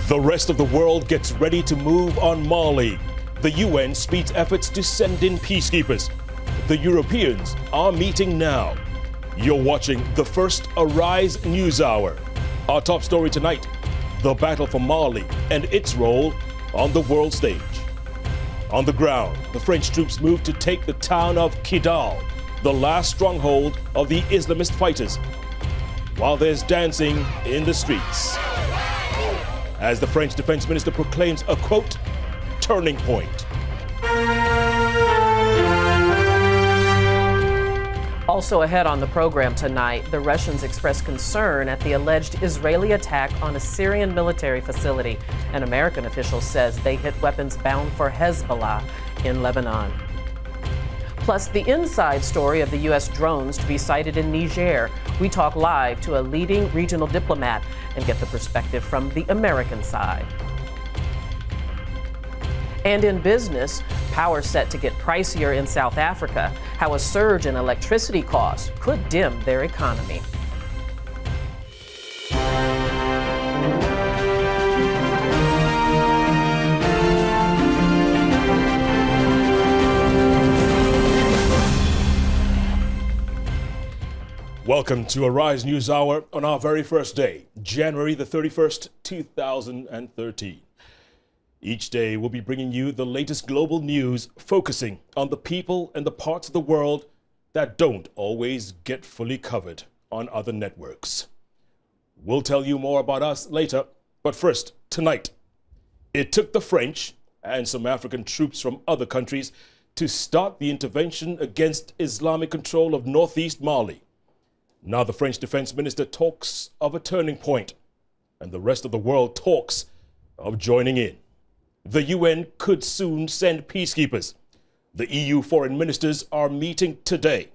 The rest of the world gets ready to move on Mali. The UN speeds efforts to send in peacekeepers. The Europeans are meeting now. You're watching the first Arise News Hour. Our top story tonight, the battle for Mali and its role on the world stage. On the ground, the French troops moved to take the town of Kidal, the last stronghold of the Islamist fighters, while there's dancing in the streets, as the French defense minister proclaims a, quote, turning point. Also ahead on the program tonight, the Russians express concern at the alleged Israeli attack on a Syrian military facility. An American official says they hit weapons bound for Hezbollah in Lebanon. Plus, the inside story of the U.S. drones to be sighted in Niger. We talk live to a leading regional diplomat and get the perspective from the American side. And in business, power set to get pricier in South Africa, how a surge in electricity costs could dim their economy. Welcome to Arise News Hour on our very first day, January the 31st, 2013. Each day we'll be bringing you the latest global news focusing on the people and the parts of the world that don't always get fully covered on other networks. We'll tell you more about us later, but first, tonight, it took the French and some African troops from other countries to start the intervention against Islamic control of northeast Mali. Now the French defense minister talks of a turning point, and the rest of the world talks of joining in. The UN could soon send peacekeepers. The EU foreign ministers are meeting today.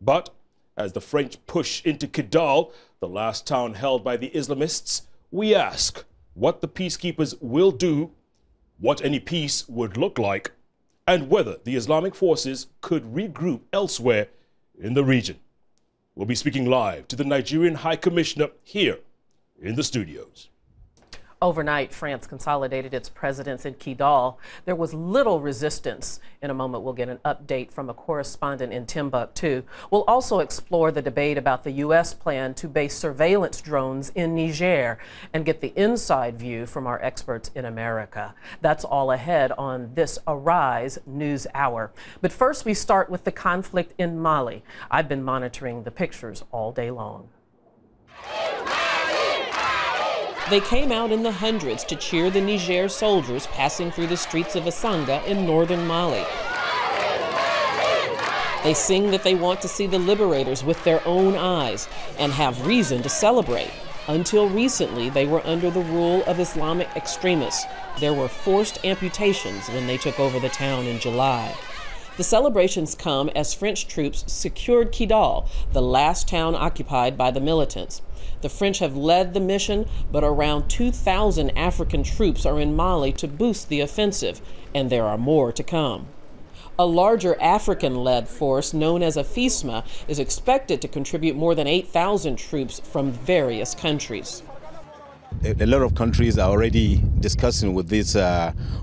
But as the French push into Kidal, the last town held by the Islamists, we ask what the peacekeepers will do, what any peace would look like, and whether the Islamic forces could regroup elsewhere in the region. We'll be speaking live to the Nigerian High Commissioner here in the studios. Overnight, France consolidated its presence in Kidal. There was little resistance. In a moment, we'll get an update from a correspondent in Timbuktu. We'll also explore the debate about the U.S. plan to base surveillance drones in Niger and get the inside view from our experts in America. That's all ahead on this Arise News Hour. But first, we start with the conflict in Mali. I've been monitoring the pictures all day long. They came out in the hundreds to cheer the Niger soldiers passing through the streets of Asanga in northern Mali. They sing that they want to see the liberators with their own eyes and have reason to celebrate. Until recently, they were under the rule of Islamic extremists. There were forced amputations when they took over the town in July. The celebrations come as French troops secured Kidal, the last town occupied by the militants. The French have led the mission, but around 2,000 African troops are in Mali to boost the offensive, and there are more to come. A larger African-led force known as a FISMA is expected to contribute more than 8,000 troops from various countries. A lot of countries are already discussing with these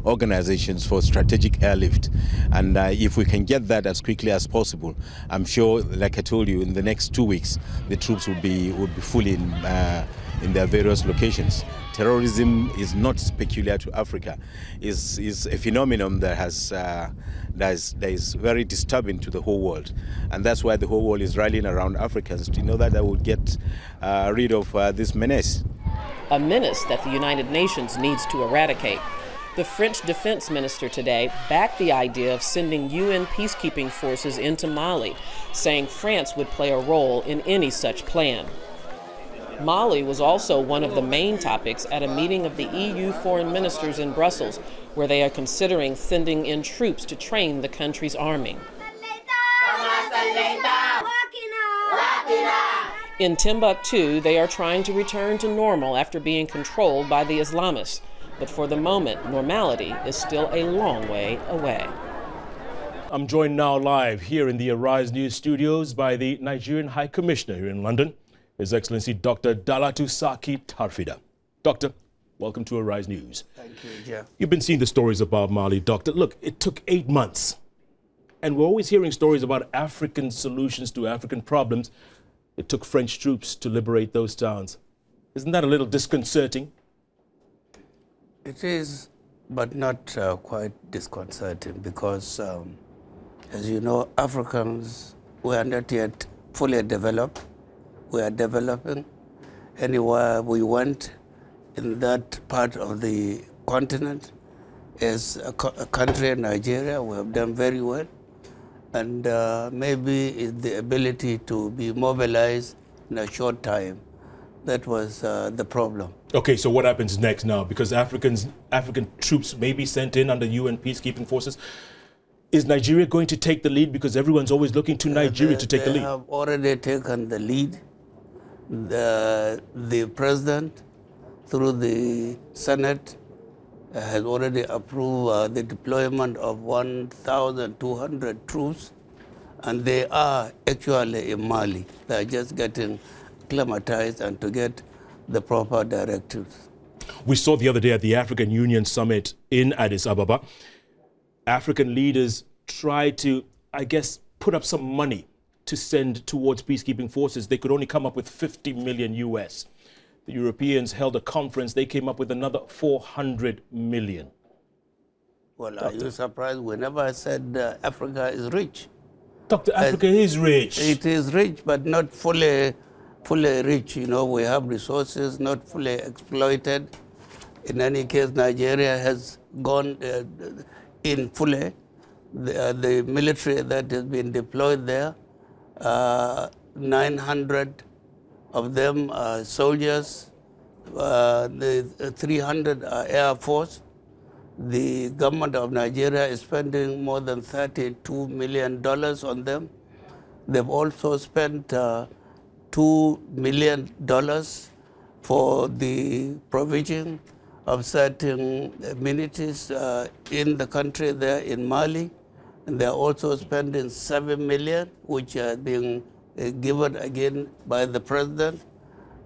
organizations for strategic airlift, and if we can get that as quickly as possible, I'm sure, like I told you, in the next 2 weeks, the troops would be fully in their various locations. Terrorism is not peculiar to Africa; is a phenomenon that is very disturbing to the whole world, and that's why the whole world is rallying around Africans to know that they would get rid of this menace. A menace that the United Nations needs to eradicate. The French defense minister today backed the idea of sending UN peacekeeping forces into Mali, saying France would play a role in any such plan. Mali was also one of the main topics at a meeting of the EU foreign ministers in Brussels, where they are considering sending in troops to train the country's army. In Timbuktu, they are trying to return to normal after being controlled by the Islamists. But for the moment, normality is still a long way away. I'm joined now live here in the Arise News studios by the Nigerian High Commissioner here in London, His Excellency Dr. Dalatu Saki Tarfida. Doctor, Welcome to Arise News. Thank you, Jeff. You've been seeing the stories about Mali, Doctor. Look, it took 8 months. And we're always hearing stories about African solutions to African problems. It took French troops to liberate those towns. Isn't that a little disconcerting? It is, but not quite disconcerting because, as you know, Africans were not yet fully developed. We are developing. Anywhere we went in that part of the continent, as a country, Nigeria, we have done very well. And maybe it's the ability to be mobilized in a short time. That was the problem. Okay, so what happens next now? Because African troops may be sent in under UN peacekeeping forces. Is Nigeria going to take the lead? Because everyone's always looking to Nigeria to take the lead. They have already taken the lead. The president, through the Senate, has already approved the deployment of 1,200 troops, and they are actually in Mali. They are just getting acclimatized and to get the proper directives. We saw the other day at the African Union Summit in Addis Ababa, African leaders tried to, I guess, put up some money to send towards peacekeeping forces. They could only come up with 50 million US. The Europeans held a conference. They came up with another 400 million. Well, are you surprised? We never said Africa is rich. Doctor, Africa is rich. It is rich, but not fully rich. You know, we have resources not fully exploited. In any case, Nigeria has gone in fully. The military that has been deployed there, 900 of them are soldiers, the 300 are Air Force. The government of Nigeria is spending more than $32 million on them. They've also spent $2 million for the provision of certain amenities in the country there in Mali. And they're also spending $7 million, which are being given again by the president,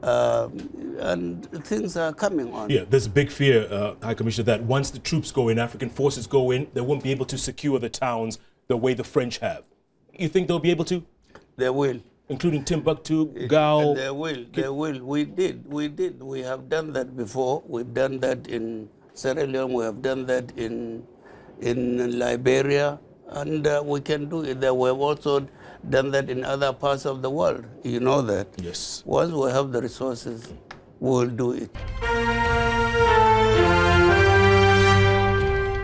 and things are coming on. Yeah, there's a big fear, High Commissioner, that once the troops go in, African forces go in, they won't be able to secure the towns the way the French have. You think they'll be able to? They will. Including Timbuktu, Gao? They will. We did. We have done that before. We've done that in Sierra Leone. We have done that in Liberia, and we can do it. We have also done that in other parts of the world. You know that. Yes. Once we have the resources, we will do it.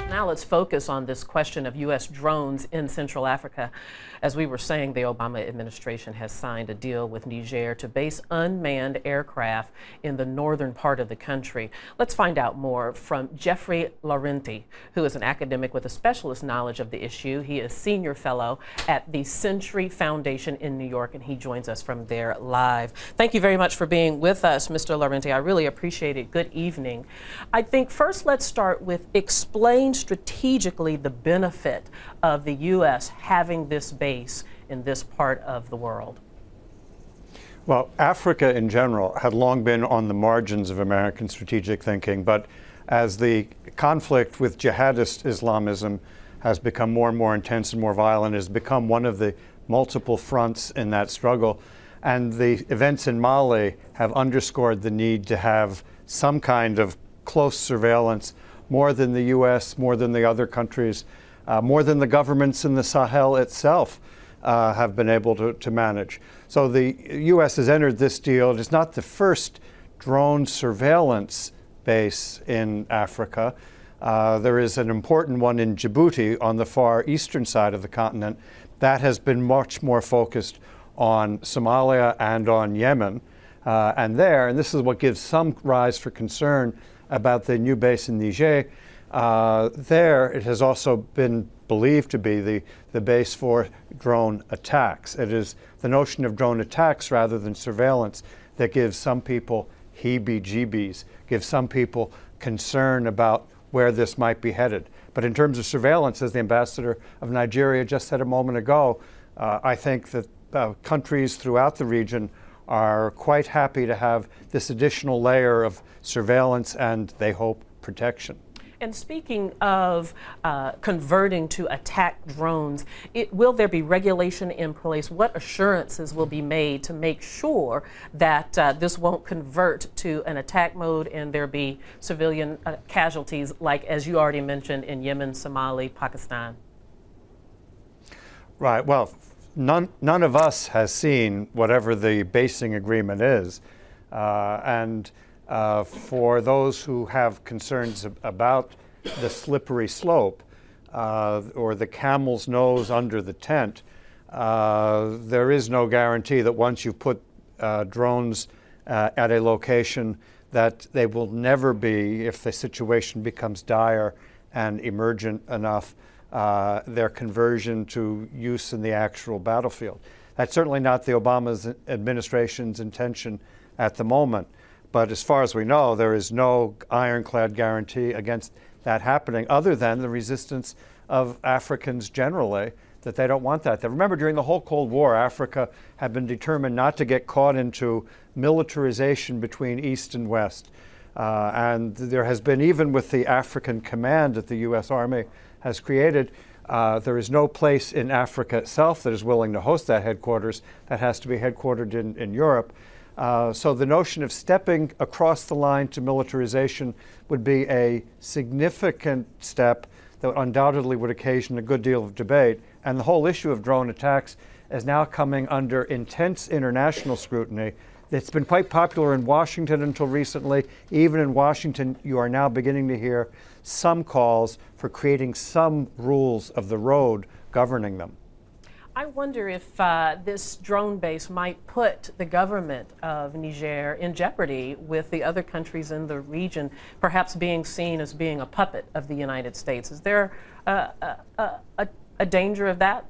Now let's focus on this question of U.S. drones in Central Africa. As we were saying, the Obama administration has signed a deal with Niger to base unmanned aircraft in the northern part of the country. Let's find out more from Jeffrey Laurenti, who is an academic with a specialist knowledge of the issue. He is senior fellow at the Century Foundation in New York, and he joins us from there live. Thank you very much for being with us, Mr. Laurenti. I really appreciate it. Good evening. I think first let's start with explain strategically the benefit of the U.S. having this base in this part of the world. Well, Africa in general had long been on the margins of American strategic thinking, but as the conflict with jihadist Islamism has become more and more intense and more violent, it has become one of the multiple fronts in that struggle. And the events in Mali have underscored the need to have some kind of close surveillance, more than the U.S., more than the other countries, more than the governments in the Sahel itself have been able to manage. So the U.S. has entered this deal. It is not the first drone surveillance base in Africa. There is an important one in Djibouti on the far eastern side of the continent. That has been much more focused on Somalia and on Yemen. And this is what gives some rise for concern about the new base in Niger. There, it has also been believed to be the base for drone attacks. It is the notion of drone attacks rather than surveillance that gives some people heebie-jeebies, gives some people concern about where this might be headed. But in terms of surveillance, as the ambassador of Nigeria just said a moment ago, I think that countries throughout the region are quite happy to have this additional layer of surveillance and, they hope, protection. And speaking of converting to attack drones, will there be regulation in place? What assurances will be made to make sure that this won't convert to an attack mode and there be civilian casualties, like, as you already mentioned, in Yemen, Somalia, Pakistan? Right. Well, none of us has seen whatever the basing agreement is. For those who have concerns about the slippery slope or the camel's nose under the tent, there is no guarantee that once you put drones at a location that they will never be, if the situation becomes dire and emergent enough, their conversion to use in the actual battlefield. That's certainly not the Obama administration's intention at the moment. But as far as we know, there is no ironclad guarantee against that happening, other than the resistance of Africans generally, that they don't want that. Remember, during the whole Cold War, Africa had been determined not to get caught into militarization between East and West. And there has been, even with the African command that the U.S. Army has created, there is no place in Africa itself that is willing to host that headquarters. That has to be headquartered in Europe. So the notion of stepping across the line to militarization would be a significant step that undoubtedly would occasion a good deal of debate. And the whole issue of drone attacks is now coming under intense international scrutiny. It's been quite popular in Washington until recently. Even in Washington, you are now beginning to hear some calls for creating some rules of the road governing them. I wonder if this drone base might put the government of Niger in jeopardy with the other countries in the region, perhaps being seen as being a puppet of the United States. Is there a danger of that?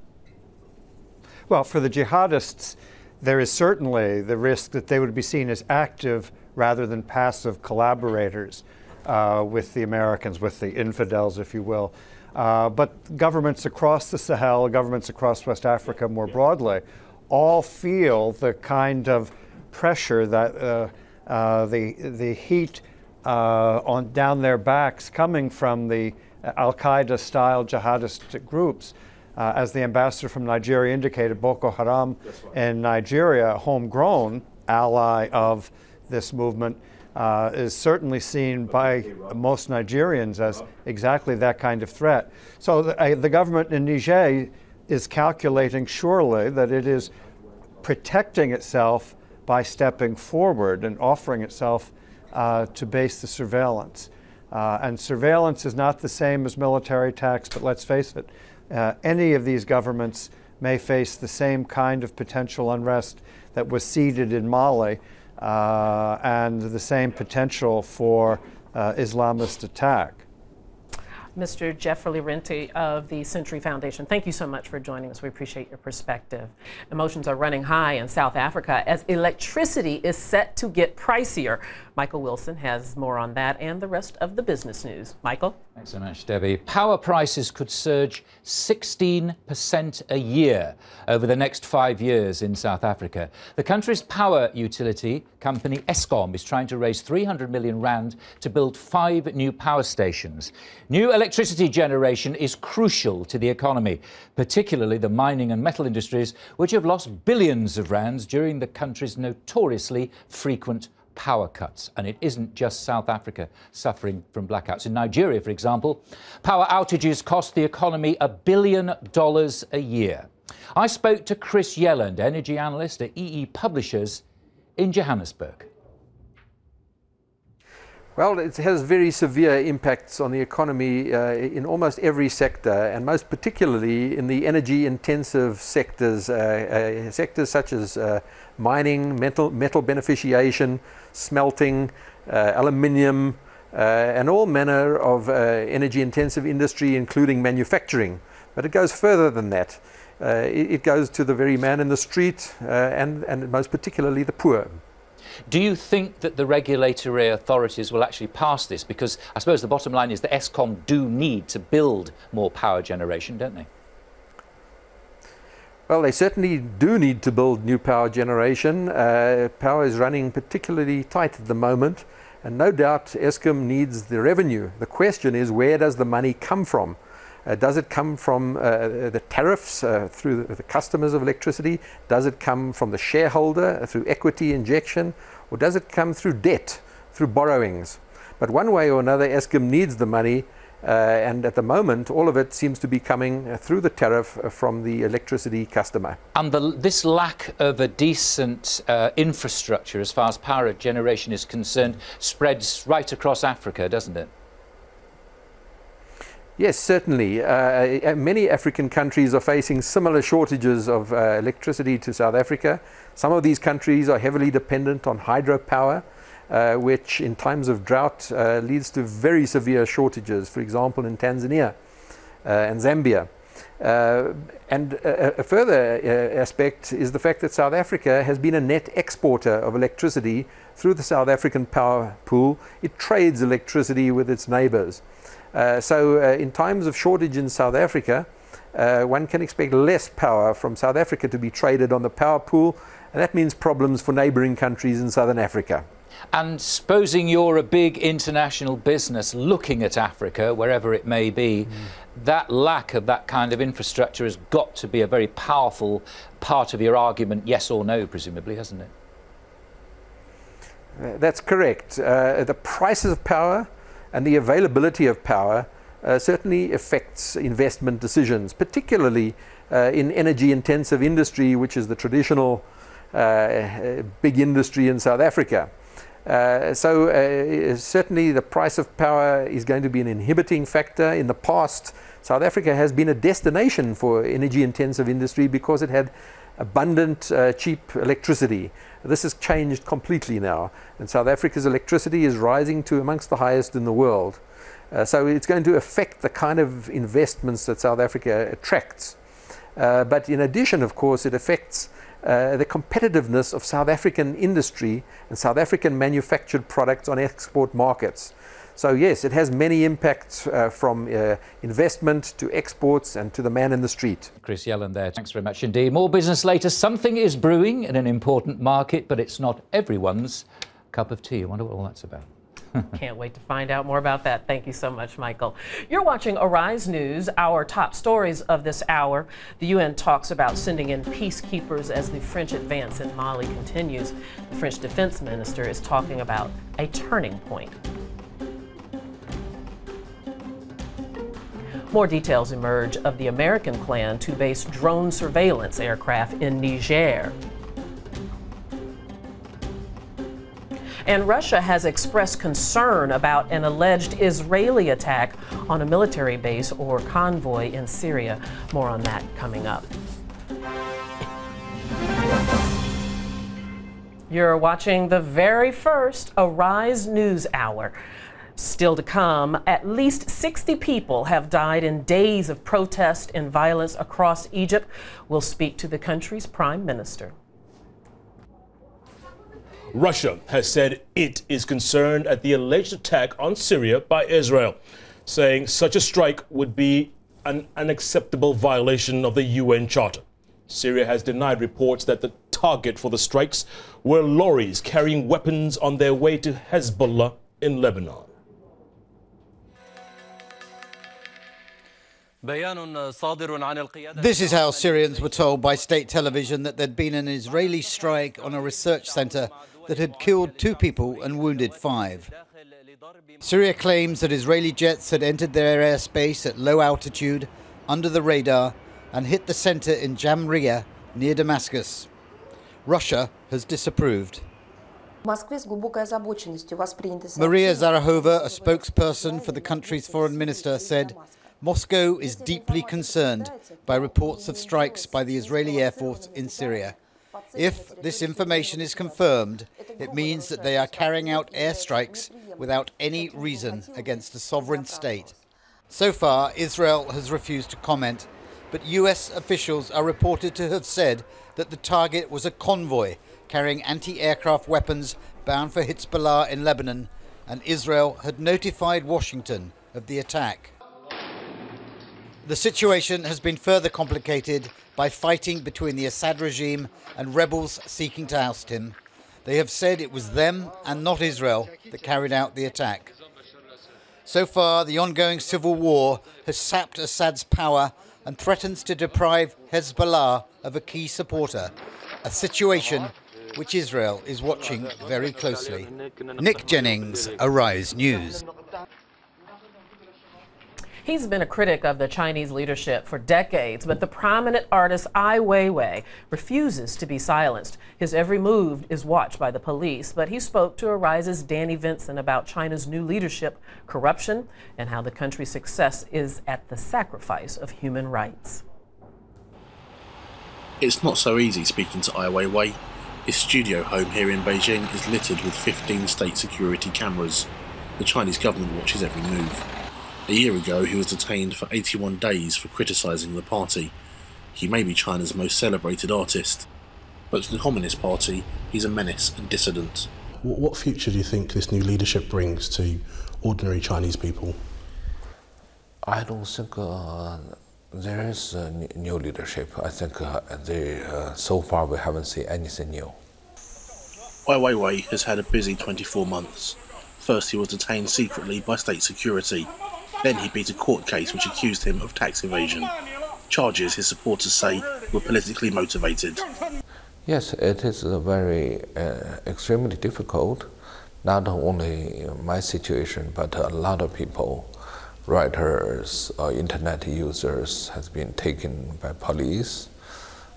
Well, for the jihadists, there is certainly the risk that they would be seen as active rather than passive collaborators with the Americans, with the infidels, if you will. But governments across the Sahel, governments across West Africa more broadly, all feel the kind of pressure that the heat down their backs coming from the Al-Qaeda-style jihadist groups. As the ambassador from Nigeria indicated, Boko Haram in Nigeria, a homegrown ally of this movement, is certainly seen by most Nigerians as exactly that kind of threat. So the government in Niger is calculating surely that it is protecting itself by stepping forward and offering itself to base the surveillance. And surveillance is not the same as military attacks, but let's face it, any of these governments may face the same kind of potential unrest that was seeded in Mali, and the same potential for Islamist attack. Mr. Jeffrey Renti of the Century Foundation, thank you so much for joining us. We appreciate your perspective. Emotions are running high in South Africa as electricity is set to get pricier. Michael Wilson has more on that and the rest of the business news. Michael? Thanks so much, Debbie. Power prices could surge 16% a year over the next 5 years in South Africa. The country's power utility company, Eskom, is trying to raise 300 million rand to build 5 new power stations. New electricity generation is crucial to the economy, particularly the mining and metal industries, which have lost billions of rands during the country's notoriously frequent power cuts. And it isn't just South Africa suffering from blackouts. In Nigeria, for example, power outages cost the economy $1 billion a year. I spoke to Chris Yelland, energy analyst at EE Publishers in Johannesburg. Well, it has very severe impacts on the economy in almost every sector, and most particularly in the energy-intensive sectors, sectors such as mining, metal beneficiation, smelting, aluminium, and all manner of energy-intensive industry, including manufacturing. But it goes further than that. It goes to the very man in the street, and most particularly the poor. Do you think that the regulatory authorities will actually pass this? Because I suppose the bottom line is that Eskom do need to build more power generation, don't they? Well, they certainly do need to build new power generation. Power is running particularly tight at the moment, and no doubt Eskom needs the revenue. The question is, where does the money come from? Does it come from the tariffs through the customers of electricity? Does it come from the shareholder through equity injection? Or does it come through debt, through borrowings? But one way or another, Eskom needs the money. And at the moment, all of it seems to be coming through the tariff from the electricity customer. And this lack of a decent infrastructure as far as power generation is concerned spreads right across Africa, doesn't it? Yes, certainly. Many African countries are facing similar shortages of electricity to South Africa. Some of these countries are heavily dependent on hydropower, which in times of drought leads to very severe shortages, for example in Tanzania and Zambia. And a further aspect is the fact that South Africa has been a net exporter of electricity through the South African power pool. It trades electricity with its neighbors. So in times of shortage in South Africa, one can expect less power from South Africa to be traded on the power pool, and that means problems for neighboring countries in Southern Africa. And supposing you're a big international business looking at Africa, wherever it may be, that lack of that kind of infrastructure has got to be a very powerful part of your argument, yes or no, presumably, hasn't it? That's correct. The prices of power and the availability of power certainly affects investment decisions, particularly in energy-intensive industry, which is the traditional big industry in South Africa. So certainly the price of power is going to be an inhibiting factor. In the past, South Africa has been a destination for energy-intensive industry because it had abundant, cheap electricity. This has changed completely now, and South Africa's electricity is rising to amongst the highest in the world. So it's going to affect the kind of investments that South Africa attracts. But in addition, of course, it affects the competitiveness of South African industry and South African manufactured products on export markets. So yes, it has many impacts from investment to exports and to the man in the street. Chris Yellen there, thanks very much indeed. More business later. Something is brewing in an important market, but it's not everyone's cup of tea. I wonder what all that's about. Can't wait to find out more about that. Thank you so much, Michael. You're watching Arise News. Our top stories of this hour. The UN talks about sending in peacekeepers as the French advance in Mali continues. The French defense minister is talking about a turning point. More details emerge of the American plan to base drone surveillance aircraft in Niger. And Russia has expressed concern about an alleged Israeli attack on a military base or convoy in Syria. More on that coming up. You're watching the very first Arise News Hour. Still to come, at least 60 people have died in days of protest and violence across Egypt. We'll speak to the country's prime minister. Russia has said it is concerned at the alleged attack on Syria by Israel, saying such a strike would be an unacceptable violation of the UN Charter. Syria has denied reports that the target for the strikes were lorries carrying weapons on their way to Hezbollah in Lebanon. This is how Syrians were told by state television that there'd been an Israeli strike on a research center that had killed 2 people and wounded 5. Syria claims that Israeli jets had entered their airspace at low altitude, under the radar, and hit the center in Jamria, near Damascus. Russia has disapproved. Maria Zarahova, a spokesperson for the country's foreign minister, said Moscow is deeply concerned by reports of strikes by the Israeli Air Force in Syria. If this information is confirmed, it means that they are carrying out airstrikes without any reason against a sovereign state. So far, Israel has refused to comment, but US officials are reported to have said that the target was a convoy carrying anti-aircraft weapons bound for Hezbollah in Lebanon, and Israel had notified Washington of the attack. The situation has been further complicated by fighting between the Assad regime and rebels seeking to oust him. They have said it was them and not Israel that carried out the attack. So far, the ongoing civil war has sapped Assad's power and threatens to deprive Hezbollah of a key supporter, a situation which Israel is watching very closely. Nick Jennings, Arise News. He's been a critic of the Chinese leadership for decades, but the prominent artist Ai Weiwei refuses to be silenced. His every move is watched by the police, but he spoke to Arise's Danny Vincent about China's new leadership, corruption, and how the country's success is at the sacrifice of human rights. It's not so easy speaking to Ai Weiwei. His studio home here in Beijing is littered with 15 state security cameras. The Chinese government watches every move. A year ago, he was detained for 81 days for criticising the party. He may be China's most celebrated artist, but to the Communist Party, he's a menace and dissident. What future do you think this new leadership brings to ordinary Chinese people? I don't think there is a new leadership. I think so far we haven't seen anything new. Ai Weiwei has had a busy 24 months. First, he was detained secretly by state security. Then he beat a court case which accused him of tax evasion. Charges his supporters say were politically motivated. Yes, it is very extremely difficult. Not only my situation, but a lot of people, writers, internet users, has been taken by police,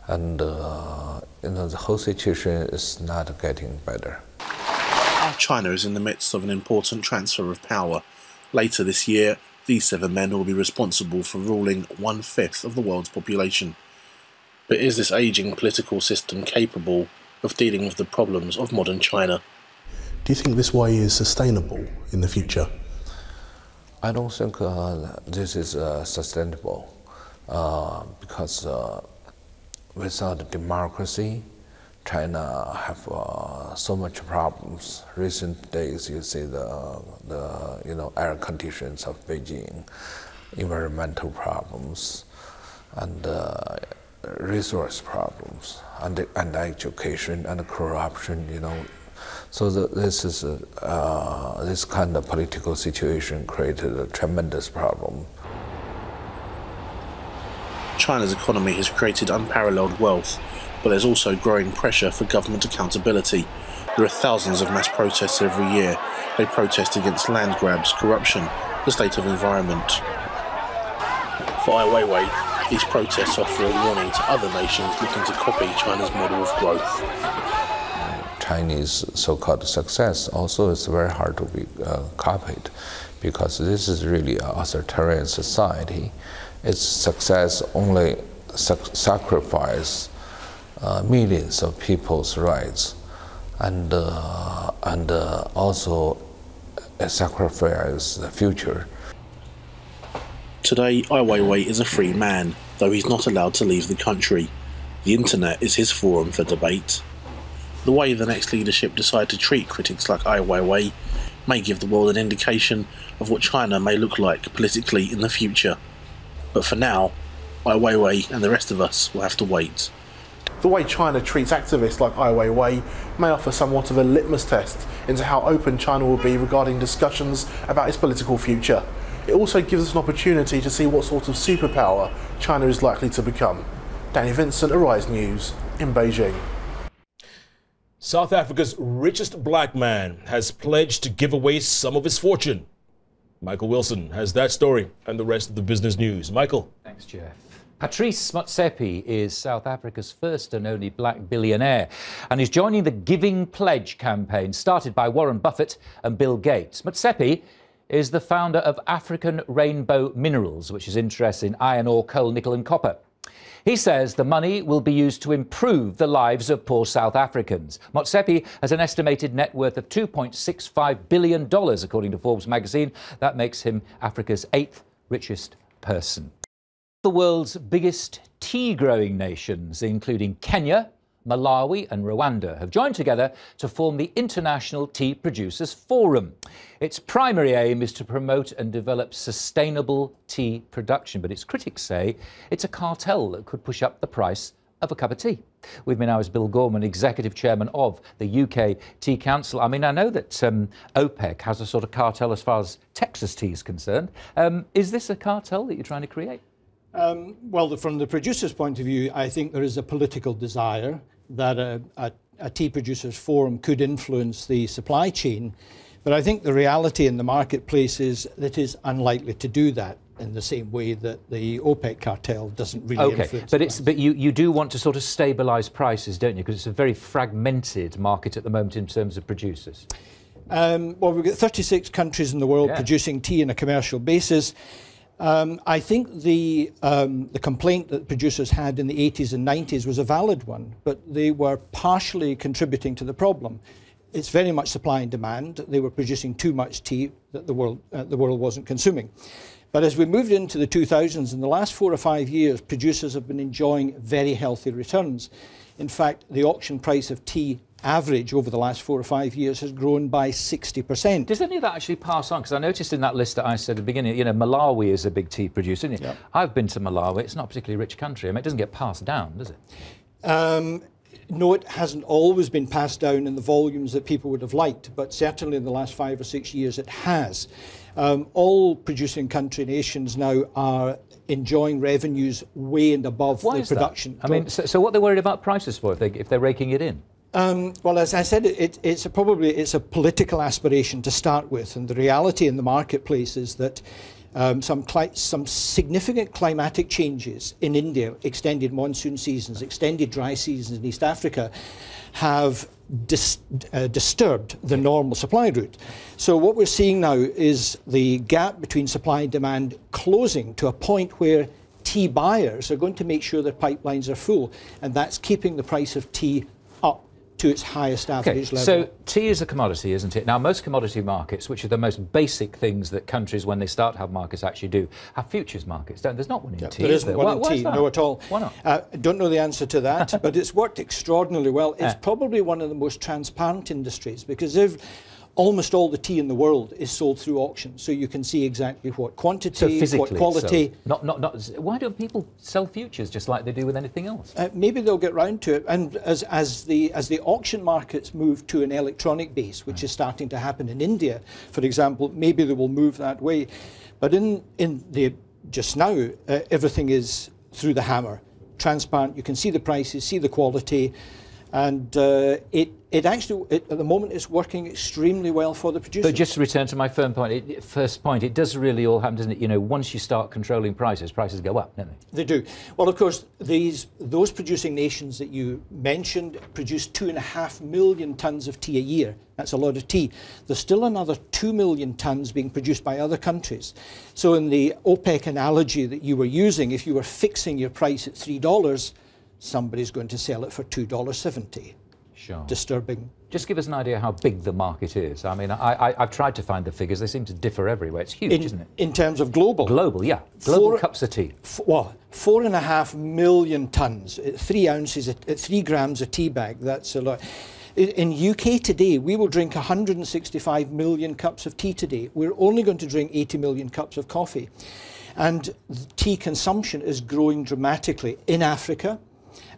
and the whole situation is not getting better. China is in the midst of an important transfer of power. Later this year, these 7 men will be responsible for ruling 1/5 of the world's population. But is this ageing political system capable of dealing with the problems of modern China? Do you think this way is sustainable in the future? I don't think this is sustainable because without democracy, China have so much problems. Recent days, you see the air conditions of Beijing, environmental problems, and resource problems, and education and corruption. So this is this kind of political situation created a tremendous problem. China's economy has created unparalleled wealth, but there's also growing pressure for government accountability. There are thousands of mass protests every year. They protest against land grabs, corruption, the state of environment. For Ai Weiwei, these protests offer a warning to other nations looking to copy China's model of growth. Chinese so-called success also is very hard to be copied, because this is really an authoritarian society. Its success only sacrifice millions of people's rights, and also sacrifice the future. Today, Ai Weiwei is a free man, though he's not allowed to leave the country. The internet is his forum for debate. The way the next leadership decide to treat critics like Ai Weiwei may give the world an indication of what China may look like politically in the future. But for now, Ai Weiwei and the rest of us will have to wait. The way China treats activists like Ai Weiwei may offer somewhat of a litmus test into how open China will be regarding discussions about its political future. It also gives us an opportunity to see what sort of superpower China is likely to become. Danny Vincent, Arise News, in Beijing. South Africa's richest black man has pledged to give away some of his fortune. Michael Wilson has that story and the rest of the business news. Michael. Thanks, Jeff. Patrice Motsepe is South Africa's first and only black billionaire, and is joining the Giving Pledge campaign started by Warren Buffett and Bill Gates. Motsepe is the founder of African Rainbow Minerals, which is interested in iron ore, coal, nickel and copper. He says the money will be used to improve the lives of poor South Africans. Motsepe has an estimated net worth of $2.65 billion, according to Forbes magazine. That makes him Africa's 8th richest person. The world's biggest tea-growing nations, including Kenya, Malawi and Rwanda have joined together to form the International Tea Producers Forum. Its primary aim is to promote and develop sustainable tea production, but its critics say it's a cartel that could push up the price of a cup of tea. With me now is Bill Gorman, Executive Chairman of the UK Tea Council. I mean, I know that OPEC has a sort of cartel as far as Texas tea is concerned. Is this a cartel that you're trying to create? Well, from the producer's point of view, I think there is a political desire that a tea producers forum could influence the supply chain. But I think the reality in the marketplace is that it is unlikely to do that in the same way that the OPEC cartel doesn't really influence. But you do want to sort of stabilise prices, don't you? Because it's a very fragmented market at the moment in terms of producers. Well, we've got 36 countries in the world producing tea on a commercial basis. I think the complaint that producers had in the 80s and 90s was a valid one, but they were partially contributing to the problem. It's very much supply and demand. They were producing too much tea that the world wasn't consuming. But as we moved into the 2000s, in the last 4 or 5 years, producers have been enjoying very healthy returns. In fact, the auction price of tea average over the last 4 or 5 years has grown by 60%. Does any of that actually pass on? Because I noticed in that list that I said at the beginning, you know, Malawi is a big tea producer, isn't it? Yep. I've been to Malawi. It's not a particularly rich country. I mean, it doesn't get passed down, does it? No, it hasn't always been passed down in the volumes that people would have liked, but certainly in the last 5 or 6 years it has. All producing country nations now are enjoying revenues way and above the production. That? I mean, so what they're worried about prices for if they're raking it in? Well, as I said, it's a political aspiration to start with, and the reality in the marketplace is that some significant climatic changes in India, extended monsoon seasons, extended dry seasons in East Africa, have disturbed the normal supply route. So what we're seeing now is the gap between supply and demand closing to a point where tea buyers are going to make sure their pipelines are full, and that's keeping the price of tea up to its highest average level. So tea is a commodity, isn't it? Now, most commodity markets, which are the most basic things that countries, when they start to have markets, actually do, have futures markets. There's not one in tea. There isn't one in tea, no at all. Why not? I don't know the answer to that, but it's worked extraordinarily well. It's probably one of the most transparent industries, because almost all the tea in the world is sold through auction, so you can see exactly what quantity, what quality. So why don't people sell futures just like they do with anything else? Maybe they'll get round to it, and as the auction markets move to an electronic base, which is starting to happen in India, for example, maybe they will move that way. But just now, everything is through the hammer, transparent. You can see the prices, see the quality. And it actually, at the moment, is working extremely well for the producers. But just to return to my first point, it does really all happen, doesn't it? You know, once you start controlling prices go up, don't they? They do. Well, of course, those producing nations that you mentioned produce 2.5 million tonnes of tea a year. That's a lot of tea. There's still another 2 million tonnes being produced by other countries. So in the OPEC analogy that you were using, if you were fixing your price at $3, somebody's going to sell it for $2.70. Sure. Disturbing. Just give us an idea how big the market is. I mean, I've tried to find the figures. They seem to differ everywhere. It's huge, isn't it? In terms of global? Global, yeah. Global cups of tea. 4.5 million tonnes, 3 ounces, 3 grams a tea bag. That's a lot. In UK today, we will drink 165 million cups of tea today. We're only going to drink 80 million cups of coffee. And tea consumption is growing dramatically in Africa,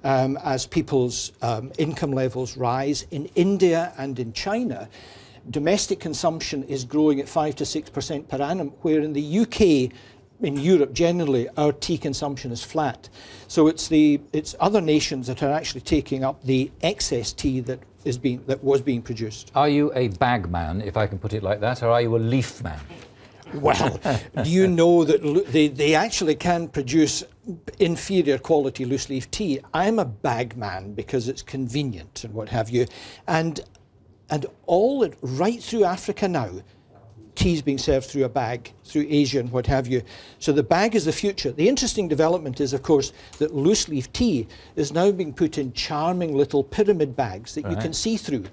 as people's income levels rise. In India and in China, domestic consumption is growing at 5 to 6% per annum, where in the UK, in Europe generally, our tea consumption is flat. So it's other nations that are actually taking up the excess tea that was being produced. Are you a bag man, if I can put it like that, or are you a leaf man? Well, do you know that they actually can produce inferior quality loose leaf tea? I'm a bag man because it's convenient and what have you. And right through Africa now, tea's being served through a bag, through Asia and what have you. So the bag is the future. The interesting development is, of course, that loose leaf tea is now being put in charming little pyramid bags that you can see through.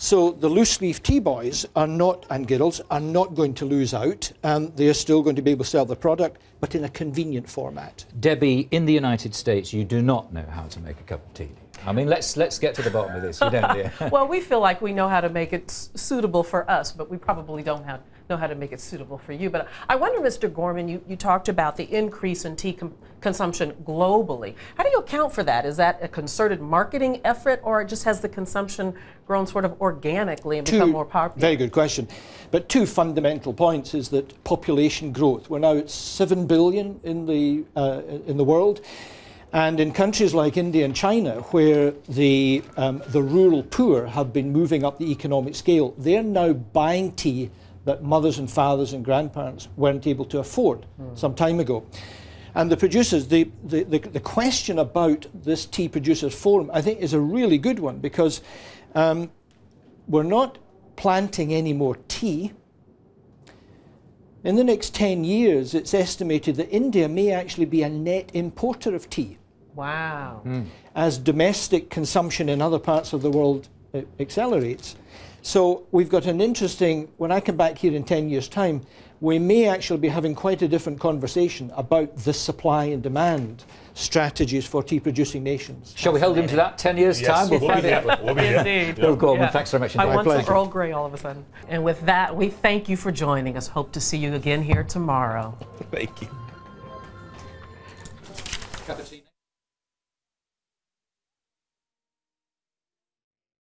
So the loose leaf tea boys are not, and girls, are not going to lose out. They are still going to be able to sell the product, but in a convenient format. Debbie, in the United States, you do not know how to make a cup of tea. I mean, let's get to the bottom of this. You don't, do you? Well, we feel like we know how to make it suitable for us, but we probably don't know how to make it suitable for you. But I wonder, Mr. Gorman, you talked about the increase in tea consumption globally. How do you account for that? Is that a concerted marketing effort, or just has the consumption grown sort of organically and become more popular? Very good question. But two fundamental points is that population growth. We're now at 7 billion in the world. And in countries like India and China, where the rural poor have been moving up the economic scale, they're now buying tea that mothers and fathers and grandparents weren't able to afford some time ago. And the producers, the question about this tea producers forum, I think, is a really good one, because we're not planting any more tea. In the next 10 years, it's estimated that India may actually be a net importer of tea. Wow. As domestic consumption in other parts of the world accelerates. So we've got an interesting, when I come back here in 10 years' time, we may actually be having quite a different conversation about the supply and demand strategies for tea-producing nations. Shall we hold him to that? 10 years' time? We'll find out. Indeed. Bill Gorman, thanks very much. I want some Earl Grey all of a sudden. And with that, we thank you for joining us. Hope to see you again here tomorrow. Thank you. Cup of tea.